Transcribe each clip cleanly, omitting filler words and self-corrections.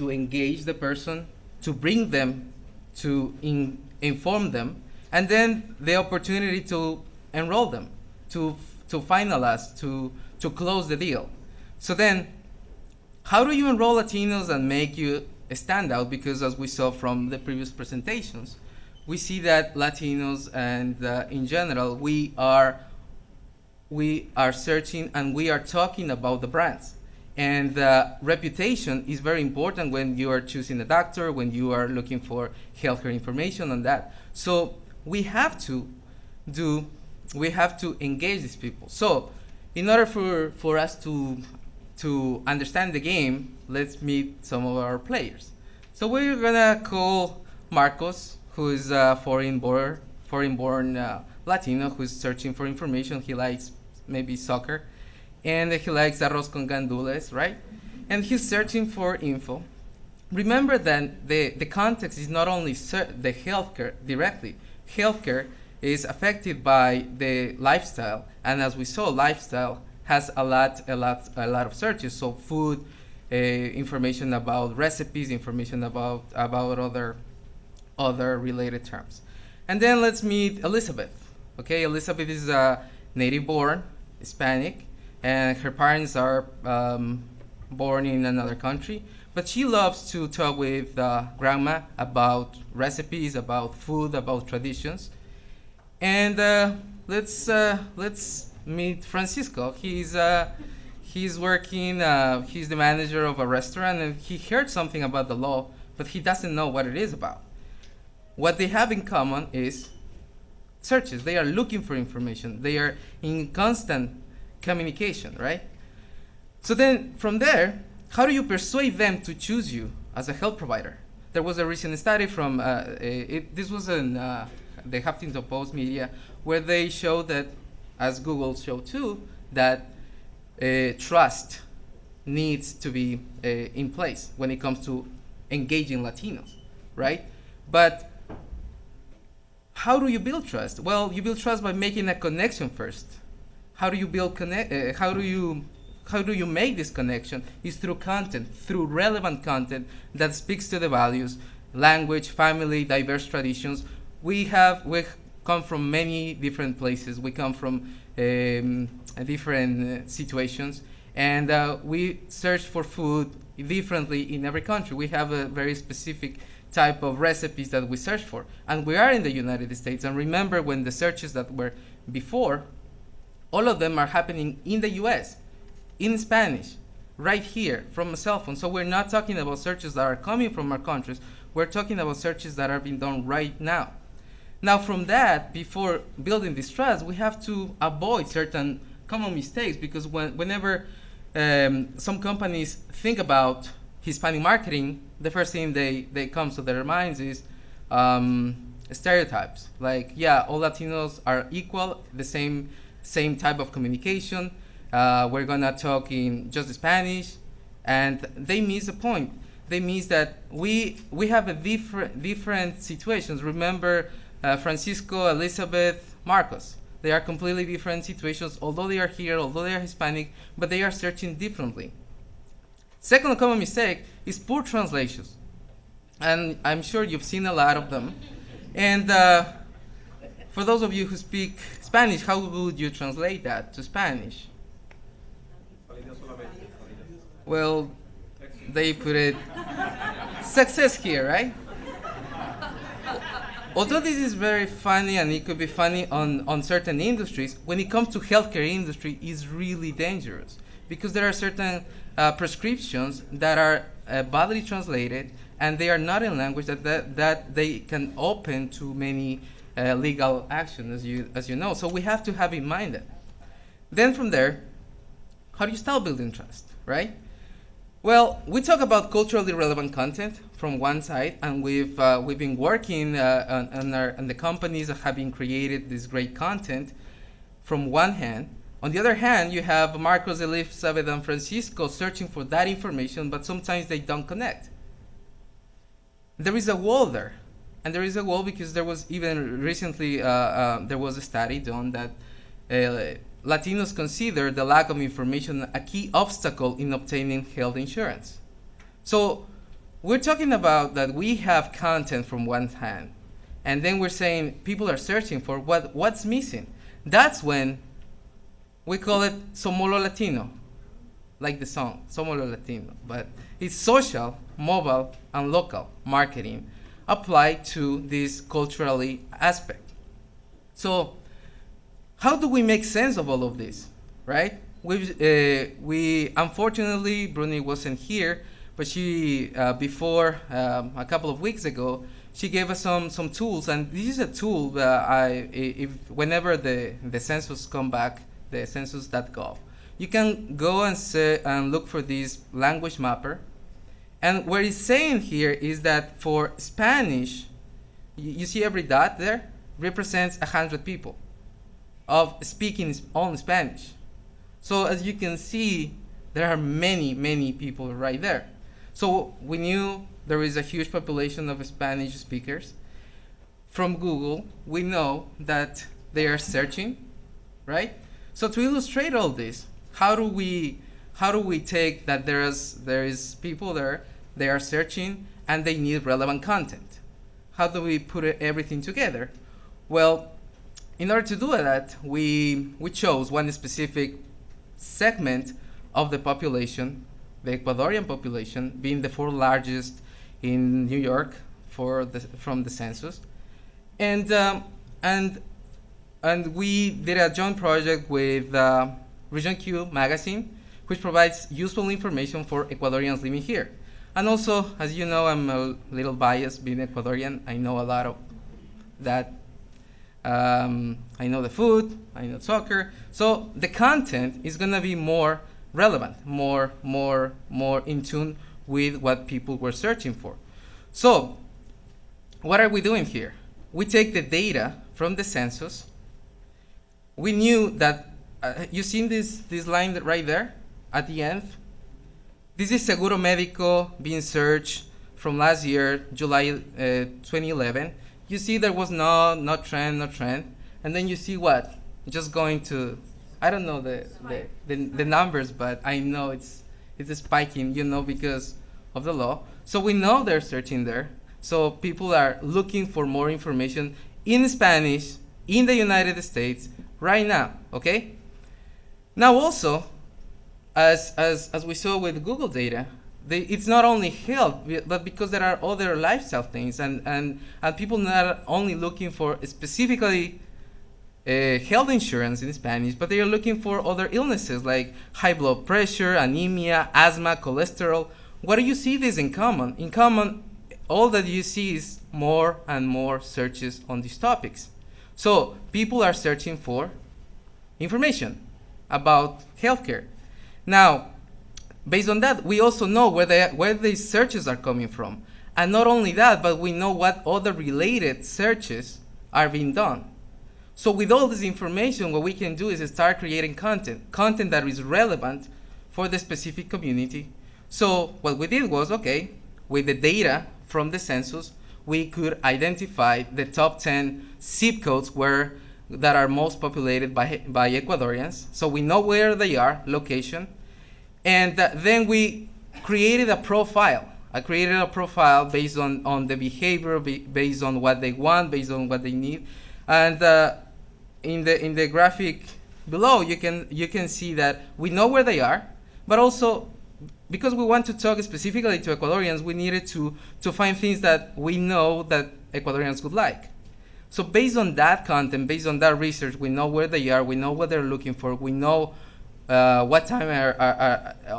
to engage the person, to bring them, to inform them, and then the opportunity to enroll them, to finalize, to close the deal. So then, how do you enroll Latinos and make you stand out? Because as we saw from the previous presentations, we see that Latinos and in general, we are searching and we are talking about the brands. And reputation is very important when you are choosing a doctor, when you are looking for healthcare information on that. So we have to engage these people. So in order for us to understand the game, let's meet some of our players. So we're gonna call Marcos, who is a foreign-born Latino who's searching for information. He likes maybe soccer, and he likes arroz con gandules, right? And he's searching for info. Remember that the context is not only the healthcare directly. Healthcare is affected by the lifestyle, and as we saw, lifestyle has a lot of searches. So food, information about recipes, information about other related terms. And then let's meet Elizabeth. Okay, Elizabeth is a native-born Hispanic, and her parents are born in another country. But she loves to talk with grandma about recipes, about food, about traditions. And let's meet Francisco. He's working. He's the manager of a restaurant, and he heard something about the law, but he doesn't know what it is about. What they have in common is searches. They are looking for information. They are in constant communication, right? So then, from there, how do you persuade them to choose you as a health provider? There was a recent study from, this was in the Huffington Post media, where they showed that, as Google showed too, that trust needs to be in place when it comes to engaging Latinos, right? But how do you build trust? Well, you build trust by making a connection first. How do you build how do you make this connection? Is through content, through relevant content that speaks to the values, language, family, diverse traditions. We come from many different places. We come from different situations, and we search for food differently in every country. We have a very specific type of recipes that we search for. And we are in the United States. And remember, when the searches that were before, all of them are happening in the US, in Spanish, right here from a cell phone. So we're not talking about searches that are coming from our countries. We're talking about searches that are being done right now. Now, from that, before building this trust, we have to avoid certain common mistakes, because whenever some companies think about Hispanic marketing, the first thing they comes to their minds is stereotypes. Like, yeah, all Latinos are equal, the same type of communication. We're gonna talk in just Spanish, and they miss the point. They miss that we have a different situations. Remember, Francisco, Elizabeth, Marcos. They are completely different situations, although they are here, although they are Hispanic, but they are searching differently. Second common mistake is poor translations. And I'm sure you've seen a lot of them. And for those of you who speak Spanish, how would you translate that to Spanish? Well, they put it success here, right? Although this is very funny, and it could be funny on certain industries, when it comes to healthcare industry, it's really dangerous, because there are certain prescriptions that are badly translated, and they are not in language that they can open to many legal action, as you know. So we have to have in mind that. Then from there, how do you start building trust, right? Well, we talk about culturally relevant content from one side, and we've been working on the companies that have been created this great content from one hand. On the other hand, you have Marcos, Elizabeth, and Francisco searching for that information, but sometimes they don't connect. There is a wall there, and there is a wall because there was even recently there was a study done that Latinos consider the lack of information a key obstacle in obtaining health insurance. So we're talking about that we have content from one hand, and then we're saying people are searching for what's missing. That's when we call it Somolo Latino, like the song, Somolo Latino. But it's social, mobile, and local marketing applied to this culturally aspect. So how do we make sense of all of this, right? We unfortunately, Bruni wasn't here, but she, before, a couple of weeks ago, she gave us some tools, and this is a tool that whenever the census come back, the census.gov, you can go and look for this language mapper. And what it's saying here is that for Spanish, you see every dot there represents 100 people of speaking only Spanish. So as you can see, there are many, many people right there. So we knew there is a huge population of Spanish speakers. From Google, we know that they are searching, right? So to illustrate all this, how do we take that there is people there, they are searching, and they need relevant content? How do we put everything together? Well, in order to do that, we chose one specific segment of the population, the Ecuadorian population, being the fourth largest in New York from the census, and we did a joint project with Region Q magazine, which provides useful information for Ecuadorians living here. And also, as you know, I'm a little biased being Ecuadorian. I know a lot of that. I know the food, I know soccer. So the content is gonna be more relevant, more in tune with what people were searching for. So what are we doing here? We take the data from the census. We knew that, you seen this line right there at the end? This is Seguro Médico being searched from last year, July 2011. You see there was no trend, and then you see what? Just going to, I don't know the numbers, but I know it's spiking, because of the law. So we know they're searching there. So people are looking for more information in Spanish in the United States right now, okay? Now also, as we saw with Google data, it's not only health, but because there are other lifestyle things, and people not only looking for specifically health insurance in Spanish, but they are looking for other illnesses like high blood pressure, anemia, asthma, cholesterol. What do you see this in common? In common, all that you see is more and more searches on these topics. So people are searching for information about healthcare. Now, based on that, we also know where these searches are coming from. And not only that, but we know what other related searches are being done. So with all this information, what we can do is start creating content that is relevant for the specific community. So what we did was, okay, with the data from the census, we could identify the top 10 zip codes that are most populated by Ecuadorians. So we know where they are, location. And then we created a profile. I created a profile based on the behavior, based on what they want, based on what they need. And in the graphic below, you can see that we know where they are, but also because we want to talk specifically to Ecuadorians, we needed to find things that we know that Ecuadorians would like. So based on that content, based on that research, we know where they are, we know what they're looking for, we know what time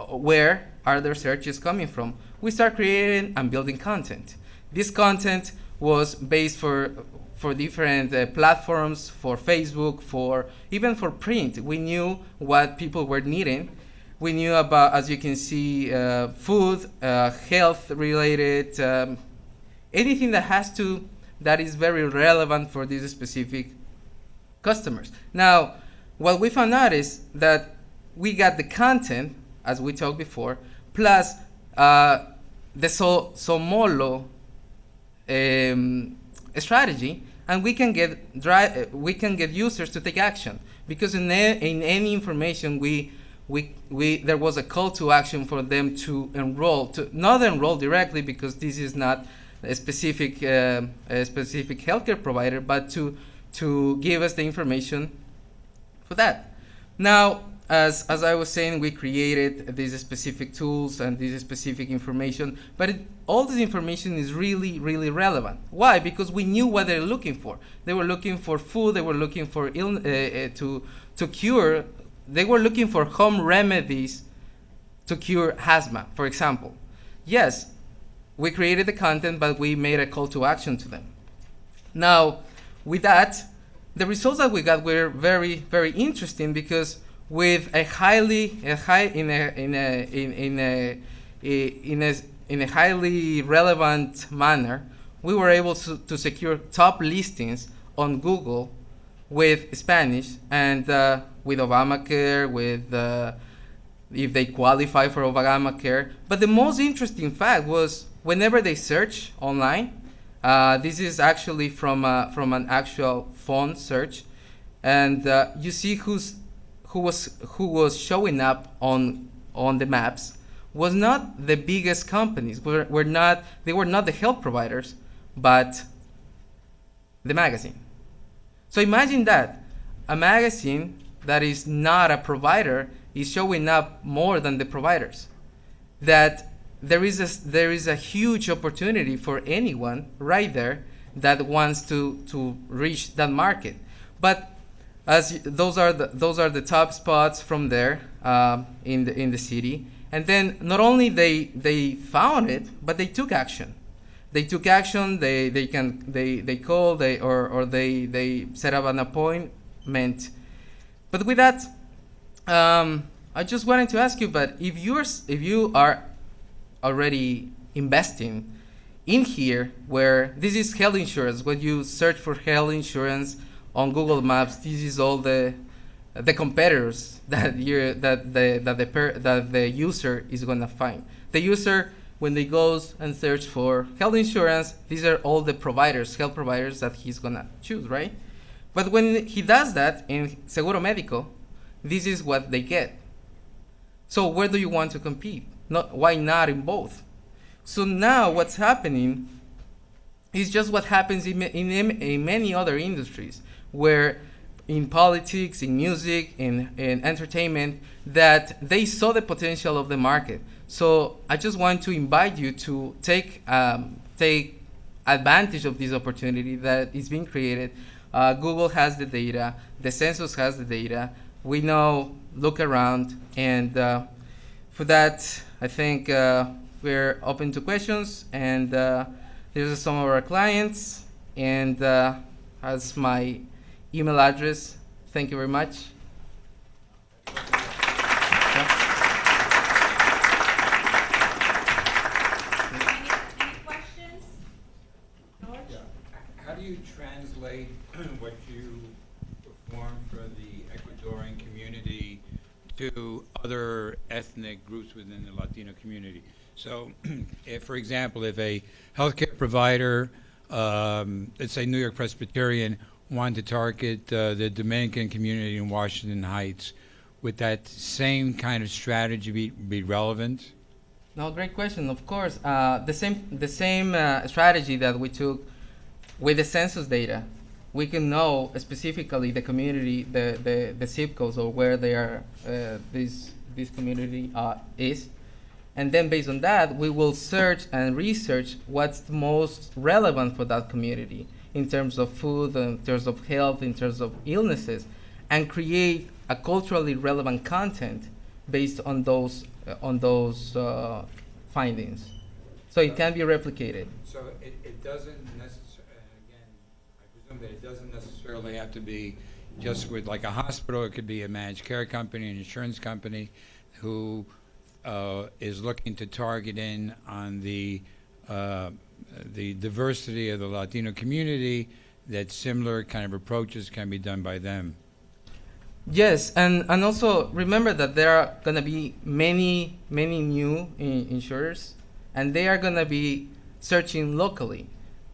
where are their searches coming from. We start creating and building content. This content was based for different platforms, for Facebook, even for print. We knew what people were needing. We knew about, as you can see, food, health related, anything that is very relevant for these specific customers. Now, what we found out is that we got the content, as we talked before, plus the Somolo strategy, and we can get users to take action, because in any information we there was a call to action for them to enroll, to not enroll directly because this is not a specific healthcare provider, but to give us the information for that. Now, as I was saying, we created these specific tools and this specific information, but all this information is really, really relevant. Why? Because we knew what they're looking for. They were looking for food. They were looking for to cure. They were looking for home remedies to cure asthma, for example. Yes, we created the content, but we made a call to action to them. Now, with that, the results that we got were very, very interesting because with a highly relevant manner, we were able to secure top listings on Google with Spanish and with Obamacare, with if they qualify for Obamacare. But the most interesting fact was whenever they search online, this is actually from an actual phone search, and you see who was showing up on the maps was not the biggest companies. They were not the health providers, but the magazine. So imagine that a magazine that is not a provider is showing up more than the providers. That there is a huge opportunity for anyone right there that wants to reach that market. But as those are the top spots from there in the city. And then not only they found it, but they took action. They took action. They called or they set up an appointment. But with that, I just wanted to ask you. But if you are already investing in here, where this is health insurance, when you search for health insurance on Google Maps, this is all the competitors that the user is gonna find. The user, when they goes and search for health insurance, these are all the providers, health providers that he's gonna choose, right? But when he does that in Seguro Médico, this is what they get. So where do you want to compete? Why not in both? So now what's happening is just what happens in many other industries, where in politics, in music, in entertainment, that they saw the potential of the market. So I just want to invite you to take advantage of this opportunity that is being created. Google has the data, the census has the data. We know, look around, and for that, I think we're open to questions, and these are some of our clients, and has my email address. Thank you very much. Any questions? George? Yeah. How do you translate what you perform for the Ecuadorian community to other ethnic groups within the Latino community? So, if, for example, if a healthcare provider, let's say New York Presbyterian, wanted to target the Dominican community in Washington Heights, would that same kind of strategy be relevant? No, great question. Of course, the same strategy that we took with the census data, we can know specifically the community, the zip codes, or where they are, this community is, and then based on that, we will search and research what's the most relevant for that community in terms of food, in terms of health, in terms of illnesses, and create a culturally relevant content based on those findings. So it can be replicated. So it doesn't necessarily, again, I presume that it doesn't necessarily have to be just with like a hospital. It could be a managed care company, an insurance company, who is looking to target in on the diversity of the Latino community, that similar kind of approaches can be done by them. Yes, and also remember that there are going to be many new insurers, and they are going to be searching locally.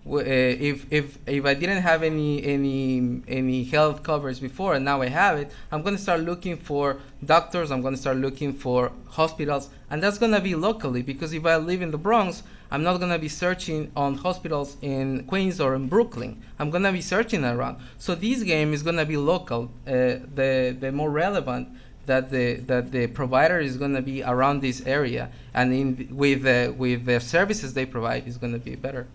If I didn't have any health coverage before and now I have it, I'm gonna start looking for doctors. I'm gonna start looking for hospitals, and that's gonna be locally, because if I live in the Bronx, I'm not gonna be searching on hospitals in Queens or in Brooklyn. I'm gonna be searching around. So this game is gonna be local. The more relevant that the provider is gonna be around this area, and with the services they provide is gonna be better.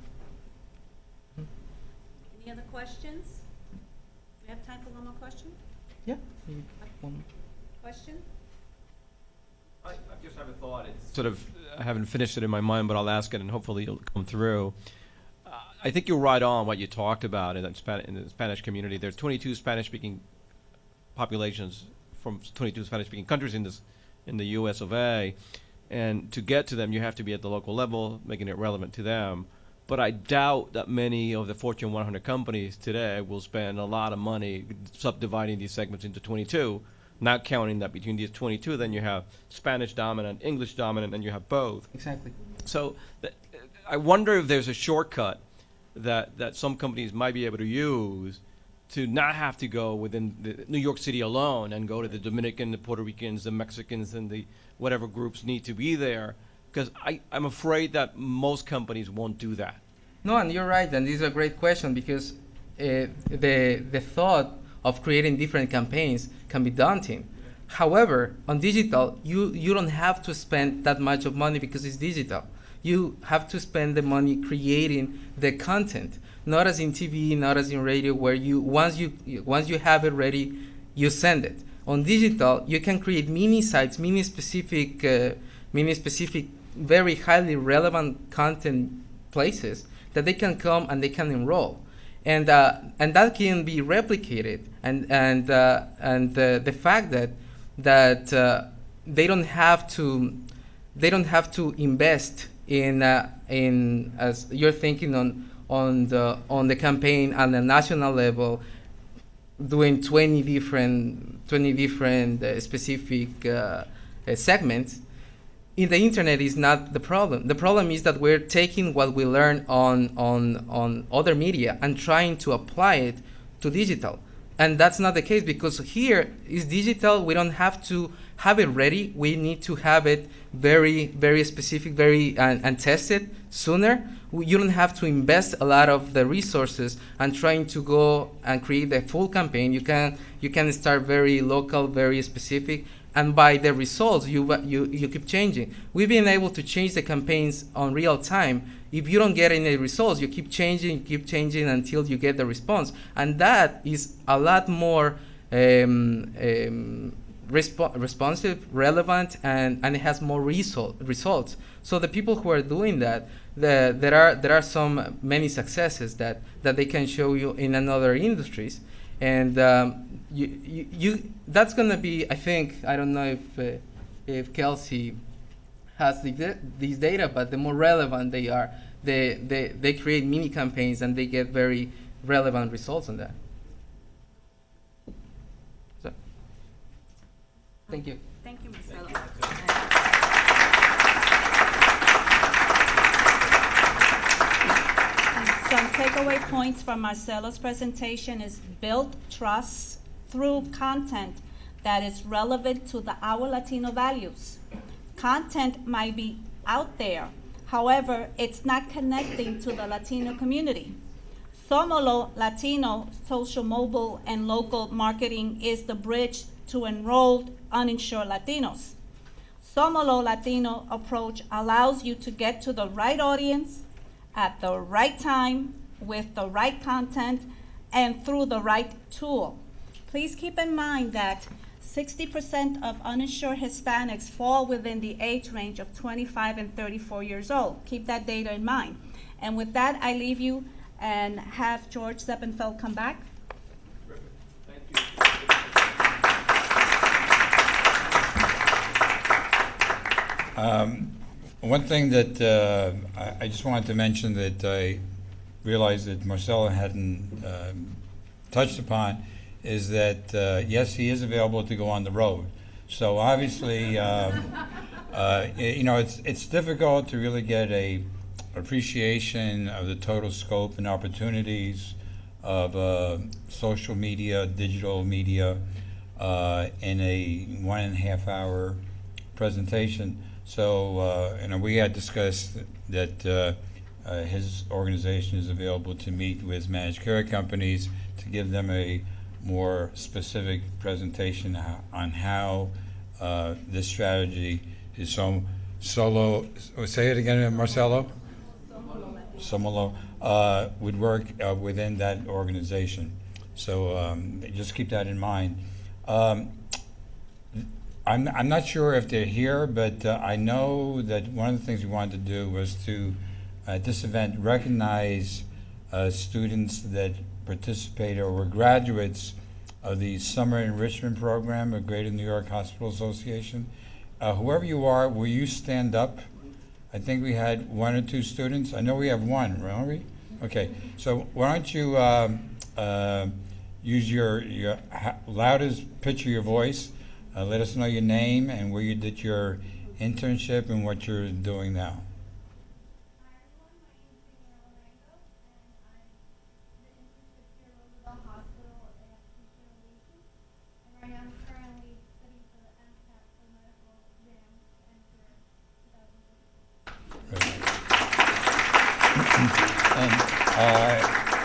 Any other questions? Do we have time for one more question? Yeah. Question? I just have a thought. It's sort of, I haven't finished it in my mind, but I'll ask it and hopefully it'll come through. I think you're right on what you talked about in the Spanish community. There's 22 Spanish-speaking populations from 22 Spanish-speaking countries in the U.S. of A. And to get to them, you have to be at the local level, making it relevant to them. But I doubt that many of the Fortune 100 companies today will spend a lot of money subdividing these segments into 22, not counting that between these 22, then you have Spanish dominant, English dominant, and you have both. Exactly. So I wonder if there's a shortcut that some companies might be able to use to not have to go within the New York City alone and go to the Dominican, the Puerto Ricans, the Mexicans, and the whatever groups need to be there. Because I'm afraid that most companies won't do that. No, and you're right, and this is a great question, because the thought of creating different campaigns can be daunting. However, on digital, you don't have to spend that much of money because it's digital. You have to spend the money creating the content, not as in TV, not as in radio, where once you have it ready, you send it. On digital, you can create mini sites, mini specific, very highly relevant content places that they can come and they can enroll, and that can be replicated. And the fact that they don't have to invest in as you're thinking on the campaign on the national level, doing 20 different specific segments. In the internet is not the problem. The problem is that we're taking what we learn on other media and trying to apply it to digital. And that's not the case, because here is digital. We don't have to have it ready. We need to have it very, very specific, and test it sooner. You don't have to invest a lot of the resources and trying to go and create a full campaign. You can start very local, very specific, and by the results, you keep changing. We've been able to change the campaigns on real time. If you don't get any results, you keep changing until you get the response. And that is a lot more responsive, relevant, and it has more results. So the people who are doing that, there are many successes that they can show you in other industries. And that's going to be, I think, I don't know if Kelsey has these data, but the more relevant they are, they create mini campaigns and they get very relevant results on that. So, thank you. Thank you, Marcelo. Some takeaway points from Marcelo's presentation is build trust through content that is relevant to our Latino values. Content might be out there, however, it's not connecting to the Latino community. Somolo Latino social mobile and local marketing is the bridge to enrolled uninsured Latinos. Somolo Latino approach allows you to get to the right audience at the right time with the right content and through the right tool. Please keep in mind that 60% of uninsured Hispanics fall within the age range of 25 and 34 years old. Keep that data in mind. And with that, I leave you and have George Zeppenfeld come back. One thing that I just wanted to mention that I realized that Marcelo hadn't touched upon is that, yes, he is available to go on the road. So obviously, you know, it's difficult to really get a appreciation of the total scope and opportunities of social media, digital media, in a 1.5 hour presentation. So, we had discussed that his organization is available to meet with managed care companies to give them a more specific presentation on how this strategy is solo. Say it again, Marcelo. Somolo would work within that organization. So just keep that in mind. I'm not sure if they're here, but I know that one of the things we wanted to do was to, at this event, recognize students that participated or were graduates of the Summer Enrichment Program of Greater New York Hospital Association. Whoever you are, will you stand up? I think we had 1 or 2 students. I know we have 1, don't we? Okay, so why don't you use your loudest pitch of your voice. Let us know your name and where you did your internship and what you're doing now. Hi everyone, my name is Daniela Rango, and I'm the internship here at Roosevelt Hospital at Patient Relations. And right now I'm currently studying for the MCAT for medical exam to enter 2015. And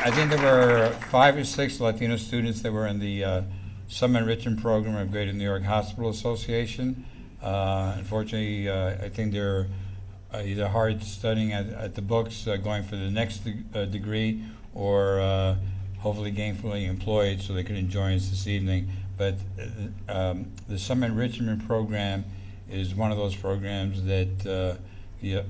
I think there were 5 or 6 Latino students that were in the Summer Enrichment Program of Greater New York Hospital Association. Unfortunately, I think they're either hard studying at the books, going for the next degree, or hopefully gainfully employed so they could join us this evening. But the Summer Enrichment Program is one of those programs that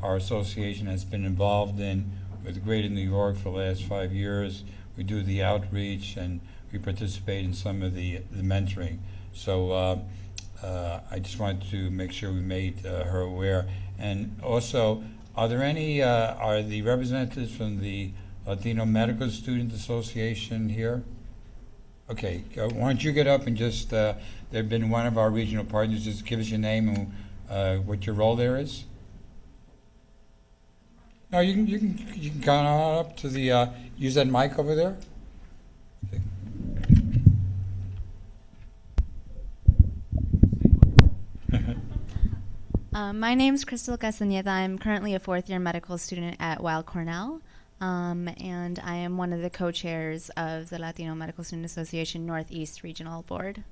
our association has been involved in with Greater New York for the last 5 years. We do the outreach and we participate in some of the mentoring. So I just wanted to make sure we made her aware. And also, are there any, are the representatives from the Latino Medical Student Association here? Okay, why don't you get up and just, they've been one of our regional partners, just give us your name and what your role there is. No, you can come on up to the, use that mic over there. Okay. My name's Crystal Castañeda. I'm currently a 4th-year medical student at Weill Cornell, and I am one of the co-chairs of the Latino Medical Student Association Northeast Regional Board.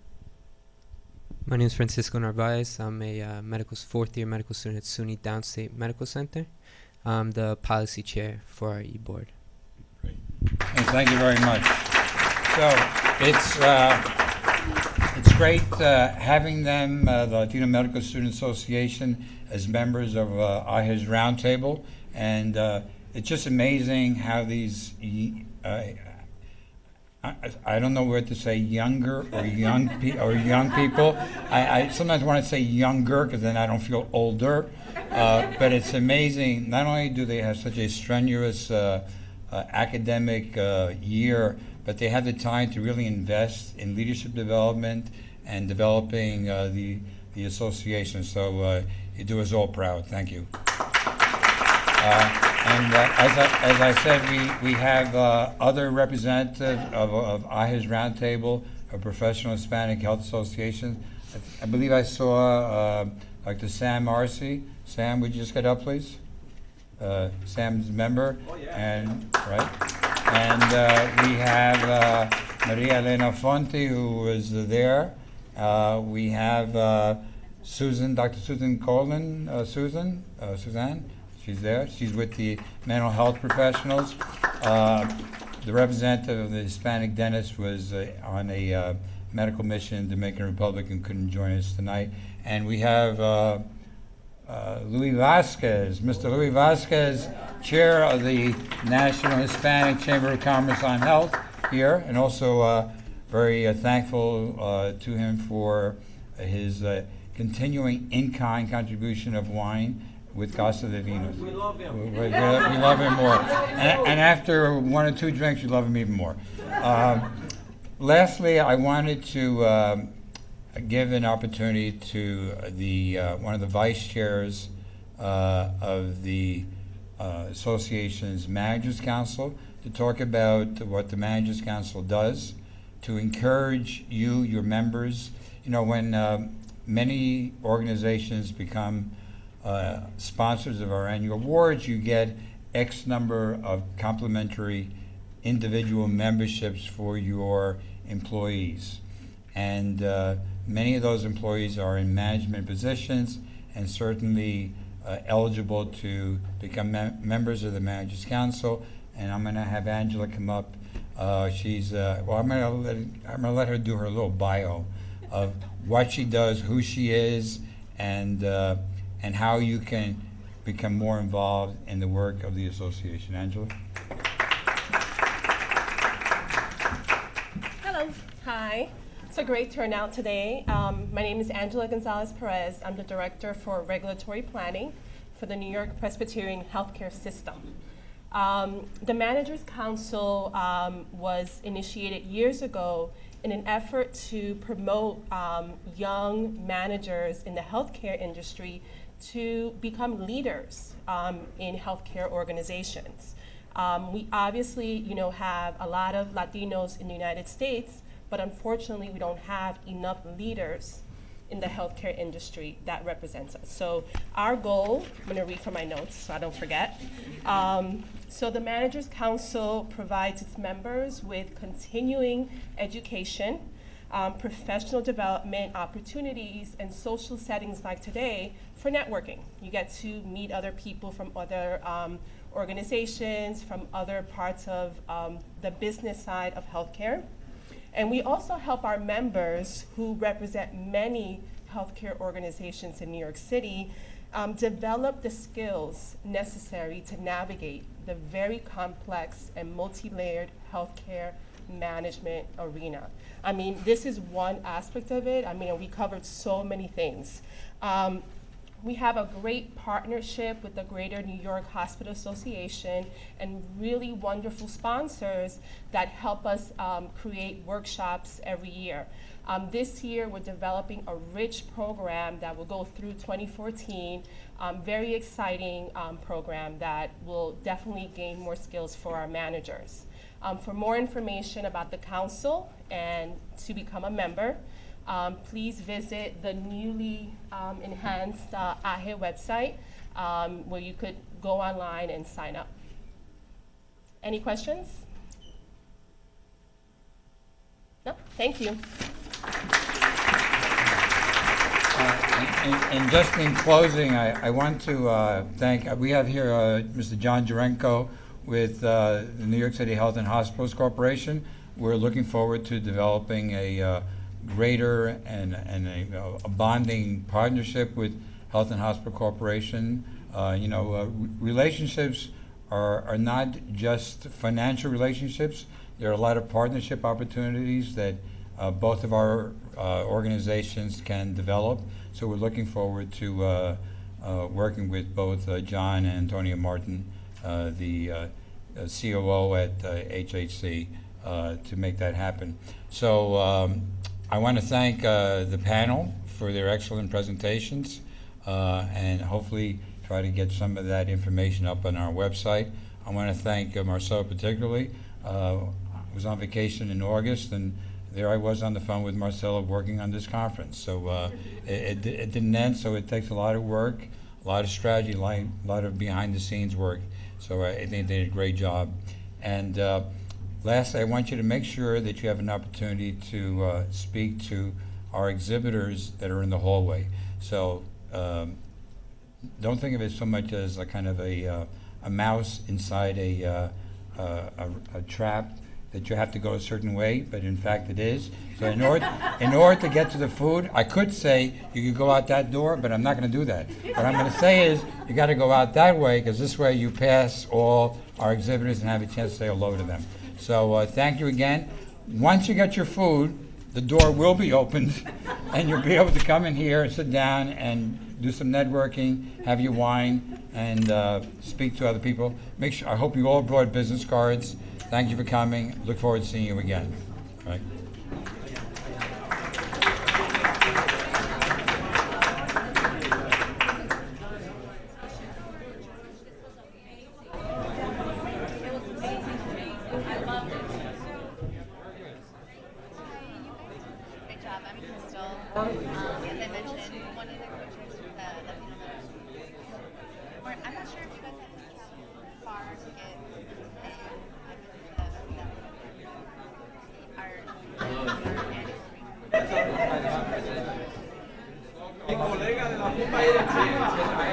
My name is Francisco Narvaez. I'm a 4th-year medical student at SUNY Downstate Medical Center. I'm the policy chair for our e-board. Great. And thank you very much. So it's great having them, the Latino Medical Student Association, as members of AHIS Roundtable, and it's just amazing how these I don't know where to say younger or young people. I sometimes want to say younger because then I don't feel older. But it's amazing. Not only do they have such a strenuous academic year, but they have the time to really invest in leadership development and developing the association. So you do us all proud. Thank you. And as I said, we have other representatives of AHIS Roundtable, a Professional Hispanic Health Association. I believe I saw Dr. Sam Arce. Sam, would you just get up, please? Sam's a member. Oh, yeah. And we have Maria Elena Fonte, who is there. We have Dr. Susan Coleman. Suzanne, she's there. She's with the mental health professionals. The representative of the Hispanic dentist was on a medical mission in Dominican Republic and couldn't join us tonight. And we have Louis Vasquez, Mr. Louis Vasquez, chair of the National Hispanic Chamber of Commerce on Health here, and also very thankful to him for his continuing in-kind contribution of wine with Casa de Vinos. We love him. We love him more. And after 1 or 2 drinks, we love him even more. Lastly, I wanted to give an opportunity to the one of the vice chairs of the Association's Managers Council to talk about what the Managers Council does to encourage you, your members. You know, when many organizations become sponsors of our annual awards, you get X number of complimentary individual memberships for your employees. And many of those employees are in management positions and certainly eligible to become members of the Managers Council. And I'm going to have Angela come up. She's well, I'm going to let her do her little bio of what she does, who she is, and how you can become more involved in the work of the association. Angela? Hello. Hi. It's a great turnout today. My name is Angela Gonzalez Perez. I'm the Director for Regulatory Planning for the New York Presbyterian Healthcare System. The Managers Council was initiated years ago in an effort to promote young managers in the healthcare industry to become leaders in healthcare organizations. We obviously, have a lot of Latinos in the United States, but unfortunately we don't have enough leaders in the healthcare industry that represents us. So our goal, I'm going to read from my notes so I don't forget. So the Managers Council provides its members with continuing education, professional development opportunities, and social settings like today for networking. You get to meet other people from other organizations, from other parts of the business side of healthcare. And we also help our members who represent many healthcare organizations in New York City develop the skills necessary to navigate the very complex and multi-layered healthcare management arena. I mean, this is one aspect of it. I mean, we covered so many things. We have a great partnership with the Greater New York Hospital Association and really wonderful sponsors that help us create workshops every year. This year, we're developing a rich program that will go through 2014, very exciting program that will definitely gain more skills for our managers. For more information about the council and to become a member, please visit the newly enhanced AHE website where you could go online and sign up. Any questions? No? Thank you. And just in closing, I want to thank, we have here Mr. John Jurenko with the New York City Health and Hospitals Corporation. We're looking forward to developing a greater and a bonding partnership with Health and Hospital Corporation. Relationships are not just financial relationships. There are a lot of partnership opportunities that both of our organizations can develop. So we're looking forward to working with both John and Antonia Martin, the COO at HHC, to make that happen. So I want to thank the panel for their excellent presentations and hopefully try to get some of that information up on our website. I want to thank Marcelo particularly. I was on vacation in August, and there I was on the phone with Marcelo working on this conference. So it didn't end, so it takes a lot of work, a lot of strategy, a lot of behind-the-scenes work. So I think they did a great job. And lastly, I want you to make sure that you have an opportunity to speak to our exhibitors that are in the hallway. So don't think of it so much as a kind of a mouse inside a trap that you have to go a certain way, but in fact it is. So in order to get to the food, I could say you could go out that door, but I'm not going to do that. What I'm going to say is you got to go out that way, because this way you pass all our exhibitors and have a chance to say hello to them. So thank you again. Once you get your food, the door will be opened, and you'll be able to come in here and sit down and do some networking, have your wine, and speak to other people. I hope you all brought business cards. Thank you for coming. Look forward to seeing you again. All right. I